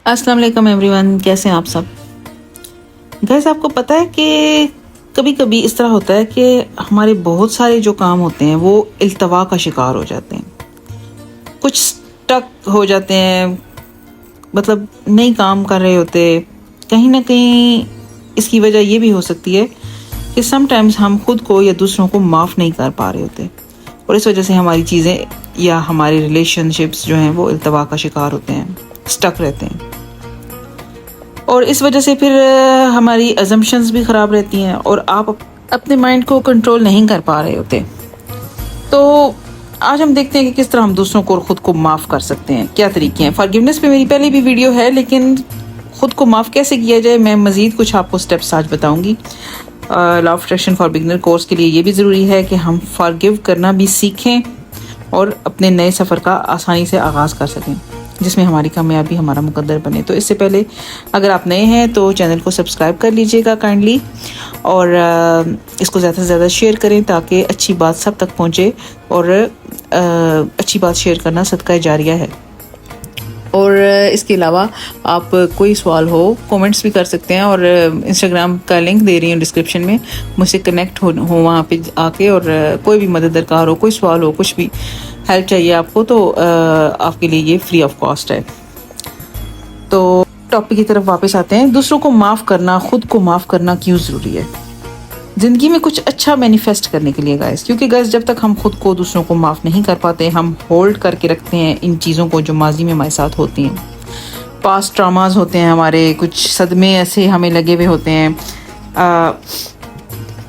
السلام علیکم every one, کیسے ہیں آپ سب؟ گائز، آپ کو پتہ ہے کہ کبھی کبھی اس طرح ہوتا ہے کہ ہمارے بہت سارے جو کام ہوتے ہیں وہ التوا کا شکار ہو جاتے ہیں، کچھ سٹک ہو جاتے ہیں، مطلب نہیں کام کر رہے ہوتے۔ کہیں نہ کہیں اس کی وجہ یہ بھی ہو سکتی ہے کہ سم ٹائمز ہم خود کو یا دوسروں کو معاف نہیں کر پا رہے ہوتے، اور اس وجہ سے ہماری چیزیں یا ہماری ریلیشن شپس جو ہیں وہ التوا کا شکار ہوتے ہیں، سٹک رہتے ہیں، اور اس وجہ سے پھر ہماری ازمپشنز بھی خراب رہتی ہیں اور آپ اپنے مائنڈ کو کنٹرول نہیں کر پا رہے ہوتے۔ تو آج ہم دیکھتے ہیں کہ کس طرح ہم دوسروں کو اور خود کو معاف کر سکتے ہیں، کیا طریقے ہیں۔ فارگیونیس پہ میری پہلے بھی ویڈیو ہے، لیکن خود کو معاف کیسے کیا جائے میں مزید کچھ آپ کو سٹیپس آج بتاؤں گی۔ لا of attraction for beginner course کے لیے یہ بھی ضروری ہے کہ ہم فارگیو کرنا بھی سیکھیں اور اپنے نئے سفر کا آسانی سے آغاز کر سکیں، جس میں ہماری کامیابی ہمارا مقدر بنے۔ تو اس سے پہلے اگر آپ نئے ہیں تو چینل کو سبسکرائب کر لیجئے گا کائنڈلی، اور اس کو زیادہ سے زیادہ شیئر کریں تاکہ اچھی بات سب تک پہنچے، اور اچھی بات شیئر کرنا صدقہ جاریہ ہے۔ اور اس کے علاوہ آپ کوئی سوال ہو کومنٹس بھی کر سکتے ہیں، اور انسٹاگرام کا لنک دے رہی ہوں ڈسکرپشن میں، مجھ سے کنیکٹ ہو وہاں پہ آ کے، اور کوئی بھی مدد درکار ہو، کوئی سوال ہو، کچھ بھی ہیلپ چاہیے آپ کو، تو آپ کے لیے یہ فری آف کاسٹ ہے۔ تو ٹاپک کی طرف واپس آتے ہیں۔ دوسروں کو معاف کرنا، خود کو معاف کرنا کیوں ضروری ہے زندگی میں کچھ اچھا مینیفیسٹ کرنے کے لیے گائز؟ کیونکہ گائز جب تک ہم خود کو دوسروں کو معاف نہیں کر پاتے، ہم ہولڈ کر کے رکھتے ہیں ان چیزوں کو جو ماضی میں ہمارے ساتھ ہوتی ہیں، پاسٹ ٹراماز ہوتے ہیں ہمارے، کچھ صدمے ایسے ہمیں لگے ہوئے ہوتے ہیں۔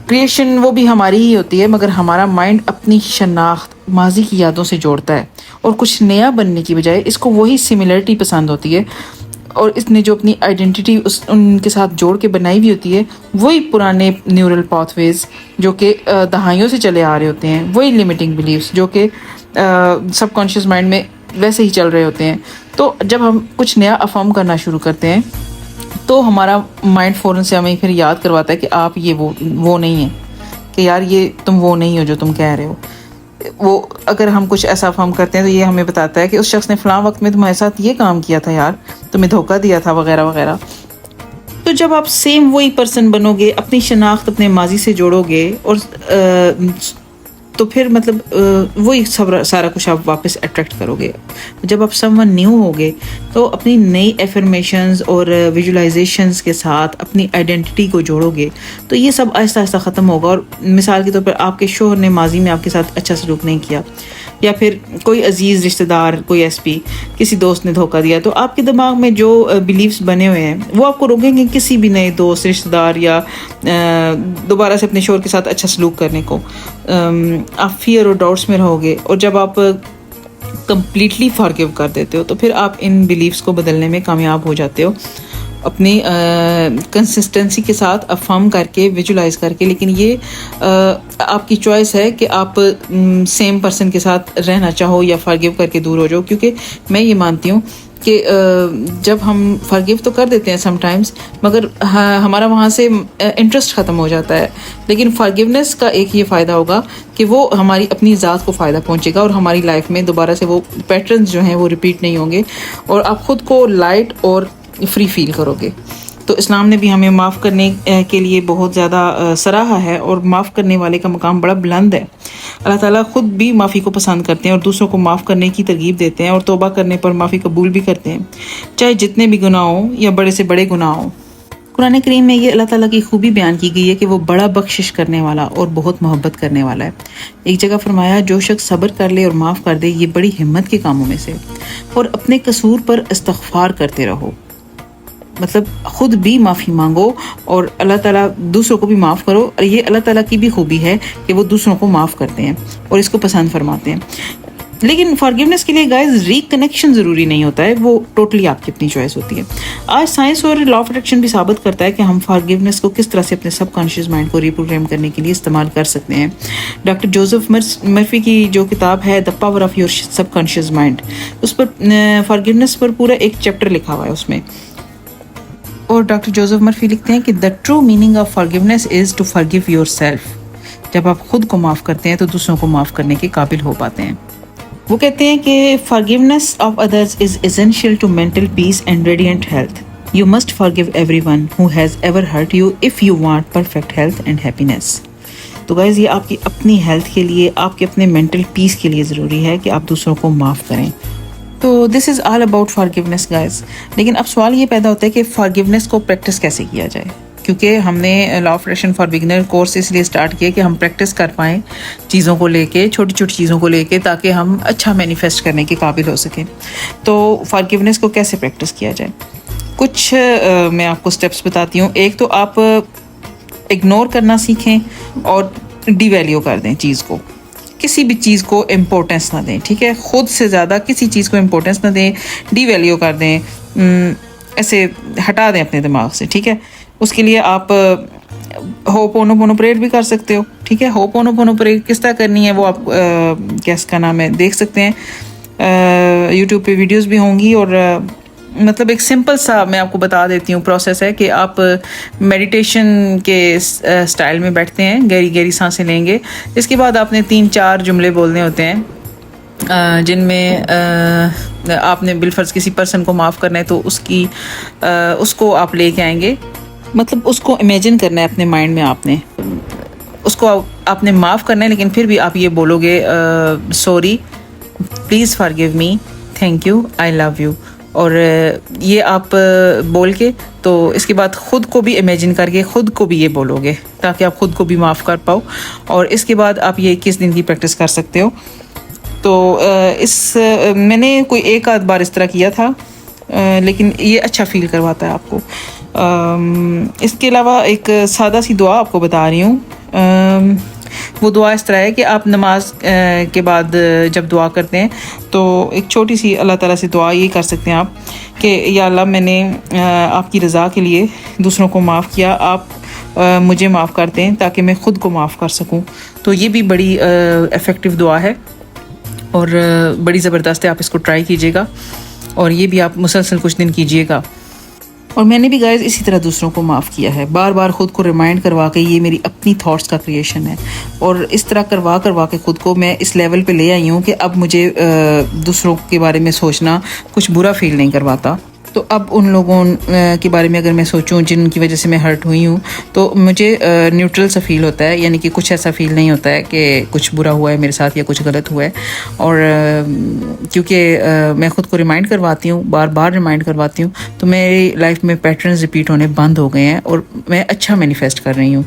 کریشن وہ بھی ہماری ہی ہوتی ہے، مگر ہمارا مائنڈ اپنی شناخت ماضی کی یادوں سے جوڑتا ہے، اور کچھ نیا بننے کی بجائے اس کو وہی سملرٹی پسند ہوتی ہے، اور اس نے جو اپنی آئیڈینٹی ان کے ساتھ جوڑ کے بنائی ہوئی ہوتی ہے، وہی پرانے نیورل پاتھ ویز جو کہ دہائیوں سے چلے آ رہے ہوتے ہیں، وہی لمیٹنگ بلیفز جو کہ سب کانشیس مائنڈ میں ویسے ہی چل رہے ہوتے ہیں۔ تو جب ہم کچھ نیا افرم کرنا شروع کرتے ہیں تو ہمارا مائنڈ فوراً سے ہمیں پھر یاد کرواتا ہے کہ آپ یہ وہ نہیں ہیں، کہ یار یہ تم وہ نہیں ہو جو تم کہہ رہے ہو۔ وہ اگر ہم کچھ ایسا افرم کرتے ہیں تو یہ ہمیں بتاتا ہے کہ اس شخص نے فلاں وقت میں تمہارے ساتھ یہ کام کیا تھا، یار تمہیں دھوکہ دیا تھا، وغیرہ وغیرہ۔ تو جب آپ سیم وہی پرسن بنو گے، اپنی شناخت اپنے ماضی سے جوڑو گے، اور تو پھر مطلب وہی سارا کچھ آپ واپس اٹریکٹ کرو گے۔ جب آپ سم ون نیو ہوگے تو اپنی نئی ایفرمیشنز اور ویژولائزیشنز کے ساتھ اپنی آئیڈینٹی کو جوڑو گے، تو یہ سب آہستہ آہستہ ختم ہوگا۔ اور مثال کے طور پر آپ کے شوہر نے ماضی میں آپ کے ساتھ اچھا سلوک نہیں کیا، یا پھر کوئی عزیز رشتہ دار، کوئی ایس پی، کسی دوست نے دھوکہ دیا، تو آپ کے دماغ میں جو بلیفز بنے ہوئے ہیں وہ آپ کو روکیں گے کسی بھی نئے دوست، رشتہ دار، یا دوبارہ سے اپنے شوہر کے ساتھ اچھا سلوک کرنے کو۔ آپ فیئر اور ڈاؤٹس میں رہو گے، اور جب آپ کمپلیٹلی فارگیو کر دیتے ہو تو پھر آپ ان بلیفز کو بدلنے میں کامیاب ہو جاتے ہو، اپنی کنسسٹنسی کے ساتھ افرم کر کے، ویژولائز کر کے۔ لیکن یہ آپ کی چوائس ہے کہ آپ سیم پرسن کے ساتھ رہنا چاہو یا فارگیو کر کے دور ہو جاؤ، کیونکہ میں یہ مانتی ہوں کہ جب ہم فارگیو تو کر دیتے ہیں سم ٹائمز، مگر ہمارا وہاں سے انٹرسٹ ختم ہو جاتا ہے۔ لیکن فارگیونیس کا ایک یہ فائدہ ہوگا کہ وہ ہماری اپنی ذات کو فائدہ پہنچے گا، اور ہماری لائف میں دوبارہ سے وہ پیٹرنز جو ہیں وہ ریپیٹ نہیں ہوں گے، اور آپ خود کو لائٹ اور فری فیل کرو گے۔ تو اسلام نے بھی ہمیں معاف کرنے کے لیے بہت زیادہ سراہا ہے، اور معاف کرنے والے کا مقام بڑا بلند ہے۔ اللہ تعالیٰ خود بھی معافی کو پسند کرتے ہیں، اور دوسروں کو معاف کرنے کی ترغیب دیتے ہیں، اور توبہ کرنے پر معافی قبول بھی کرتے ہیں، چاہے جتنے بھی گناہ ہوں یا بڑے سے بڑے گناہ ہوں۔ قرآن کریم میں یہ اللہ تعالیٰ کی خوبی بیان کی گئی ہے کہ وہ بڑا بخشش کرنے والا اور بہت محبت کرنے والا ہے۔ ایک جگہ فرمایا، جو شخص صبر کر لے اور معاف کر دے یہ بڑی ہمت کے کاموں میں سے، اور اپنے قصور پر استغفار کرتے رہو۔ مطلب خود بھی معافی مانگو، اور اللہ تعالیٰ دوسروں کو بھی معاف کرو، اور یہ اللہ تعالیٰ کی بھی خوبی ہے کہ وہ دوسروں کو معاف کرتے ہیں اور اس کو پسند فرماتے ہیں۔ لیکن فارگیونیس کے لیے گائز ریکنیکشن ضروری نہیں ہوتا ہے، وہ ٹوٹلی آپ کی اپنی چوائس ہوتی ہے۔ آج سائنس اور لا آف اٹریکشن بھی ثابت کرتا ہے کہ ہم فارگیونیس کو کس طرح سے اپنے سب کانشیس مائنڈ کو ریپروگرام کرنے کے لیے استعمال کر سکتے ہیں۔ ڈاکٹر جوزف مرفی کی جو کتاب ہے the power of your subconscious mind, اس پر فارگیونیس پر پورا ایک چیپٹر لکھا ہوا ہے اس میں، اور ڈاکٹر جوزف مرفی لکھتے ہیں کہ the true meaning of forgiveness is to forgive yourself. جب آپ خود کو معاف کرتے ہیں تو دوسروں کو معاف کرنے کے قابل ہو پاتے ہیں۔ وہ کہتے ہیں کہ forgiveness of others is essential to mental peace and radiant health. You must forgive everyone who has ever hurt you if you want perfect health and happiness. تو گائز یہ آپ کی اپنی ہیلتھ کے لیے, آپ کے اپنے مینٹل پیس کے لیے ضروری ہے کہ آپ دوسروں کو معاف کریں. تو دس از آل اباؤٹ فارگیونیس گائز. لیکن اب سوال یہ پیدا ہوتا ہے کہ فارگیونیس کو پریکٹس کیسے کیا جائے, کیونکہ ہم نے law of attraction for beginner course اس لیے اسٹارٹ کیا کہ ہم پریکٹس کر پائیں چیزوں کو لے کے, چھوٹی چھوٹی چیزوں کو لے کے, تاکہ ہم اچھا مینیفیسٹ کرنے کے قابل ہو سکیں. تو فارگیونیس کو کیسے پریکٹس کیا جائے, کچھ میں آپ کو اسٹیپس بتاتی ہوں. ایک تو آپ اگنور کرنا سیکھیں اور ڈی ویلیو کر دیں چیز کو, کسی بھی چیز کو امپورٹنس نہ دیں, ٹھیک ہے, خود سے زیادہ کسی چیز کو امپورٹنس نہ دیں, ڈی ویلیو کر دیں, ایسے ہٹا دیں اپنے دماغ سے, ٹھیک ہے. اس کے لیے آپ ہوپونوپونو پریئر بھی کر سکتے ہو, ٹھیک ہے. ہوپونوپونو پریئر کس طرح کرنی ہے وہ آپ کیا اس کا نام ہے دیکھ سکتے ہیں, یوٹیوب پہ ویڈیوز بھی ہوں گی. اور مطلب ایک سمپل سا میں آپ کو بتا دیتی ہوں پروسیس ہے کہ آپ میڈیٹیشن کے اسٹائل میں بیٹھتے ہیں, گہری گہری سانسیں لیں گے. اس کے بعد آپ نے 3-4 جملے بولنے ہوتے ہیں جن میں آپ نے بالفرض کسی پرسن کو معاف کرنا ہے تو اس کو آپ لے کے آئیں گے, مطلب اس کو امیجن کرنا ہے اپنے مائنڈ میں, آپ نے اس کو آپ نے معاف کرنا ہے, لیکن پھر بھی آپ یہ بولو گے sorry, please forgive me, thank you, I love you. اور یہ آپ بول کے تو اس کے بعد خود کو بھی امیجن کر کے خود کو بھی یہ بولو گے تاکہ آپ خود کو بھی معاف کر پاؤ. اور اس کے بعد آپ یہ 21 دن کی پریکٹس کر سکتے ہو. تو میں نے کوئی 1-8 بار اس طرح کیا تھا, لیکن یہ اچھا فیل کرواتا ہے آپ کو. اس کے علاوہ ایک سادہ سی دعا آپ کو بتا رہی ہوں. وہ دعا اس طرح ہے کہ آپ نماز کے بعد جب دعا کرتے ہیں تو ایک چھوٹی سی اللہ تعالیٰ سے دعا یہ کر سکتے ہیں آپ کہ یا اللہ, میں نے آپ کی رضا کے لیے دوسروں کو معاف کیا, آپ مجھے معاف کر دیں تاکہ میں خود کو معاف کر سکوں. تو یہ بھی بڑی افیکٹو دعا ہے اور بڑی زبردست ہے, آپ اس کو ٹرائی کیجیے گا اور یہ بھی آپ مسلسل کچھ دن کیجیے گا. اور میں نے بھی گائز اسی طرح دوسروں کو معاف کیا ہے, بار بار خود کو ریمائنڈ کروا کے, یہ میری اپنی تھاٹس کا کریشن ہے, اور اس طرح کروا کے خود کو میں اس لیول پہ لے آئی ہوں کہ اب مجھے دوسروں کے بارے میں سوچنا کچھ برا فیل نہیں کرواتا. تو اب ان لوگوں کے بارے میں اگر میں سوچوں جن کی وجہ سے میں ہرٹ ہوئی ہوں تو مجھے نیوٹرل سا فیل ہوتا ہے, یعنی کہ کچھ ایسا فیل نہیں ہوتا ہے کہ کچھ برا ہوا ہے میرے ساتھ یا کچھ غلط ہوا ہے. اور کیونکہ میں خود کو ریمائنڈ کرواتی ہوں, بار بار ریمائنڈ کرواتی ہوں, تو میری لائف میں پیٹرنز ریپیٹ ہونے بند ہو گئے ہیں اور میں اچھا مینیفیسٹ کر رہی ہوں.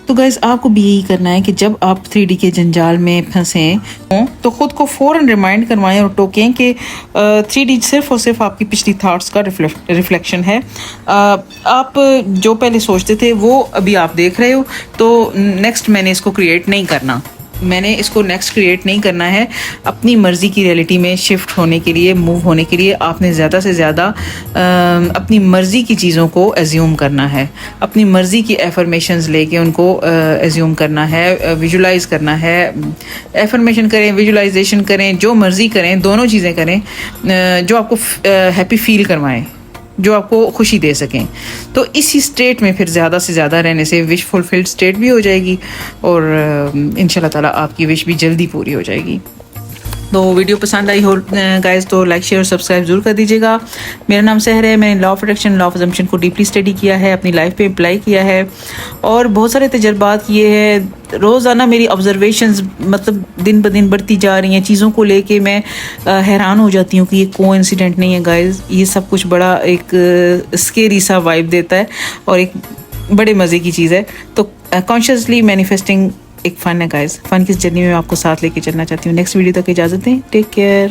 تو گائز آپ کو بھی یہی کرنا ہے کہ جب آپ 3D کے جنجال میں پھنسیں ہوں تو خود کو فوراً ریمائنڈ کروائیں اور ٹوکیں کہ 3D صرف اور صرف آپ کی پچھلی تھاٹس کا ریفلیکشن ہے. آپ جو پہلے سوچتے تھے وہ ابھی آپ دیکھ رہے ہو, تو نیکسٹ میں نے اس کو کریٹ نہیں کرنا, میں نے اس کو نیکسٹ کریٹ نہیں کرنا ہے. اپنی مرضی کی ریئلٹی میں شفٹ ہونے کے لیے, موو ہونے کے لیے آپ نے زیادہ سے زیادہ اپنی مرضی کی چیزوں کو ایزیوم کرنا ہے, اپنی مرضی کی ایفرمیشنز لے کے ان کو ایزیوم کرنا ہے, ویژولائز کرنا ہے. ایفرمیشن کریں, ویژولائزیشن کریں, جو مرضی کریں, دونوں چیزیں کریں جو آپ کو ہیپی فیل کروائیں, جو آپ کو خوشی دے سکیں. تو اسی اسٹیٹ میں پھر زیادہ سے زیادہ رہنے سے وش فلفلڈ اسٹیٹ بھی ہو جائے گی اور ان شاء اللہ تعالیٰ آپ کی وش بھی جلدی پوری ہو جائے گی. تو ویڈیو پسند آئی ہو گائز تو لائک شیئر اور سبسکرائب ضرور کر دیجیے گا. میرا نام سحر ہے, میں نے law of attraction, law of assumption کو ڈیپلی اسٹڈی کیا ہے, اپنی لائف پہ اپلائی کیا ہے اور بہت سارے تجربات کیے ہیں. روزانہ میری آبزرویشنز مطلب دن بدن بڑھتی جا رہی ہیں, چیزوں کو لے کے میں حیران ہو جاتی ہوں کہ یہ کو انسیڈنٹ نہیں ہے گائز, یہ سب کچھ بڑا ایک اسکیری سا وائب دیتا ہے اور ایک بڑے مزے کی چیز ہے. تو کانشیسلی مینیفیسٹنگ ایک فن ہے گائز, فن کی اس جرنی میں آپ کو ساتھ لے کے چلنا چاہتی ہوں. نیکسٹ ویڈیو تک اجازت دیں, ٹیک کیئر.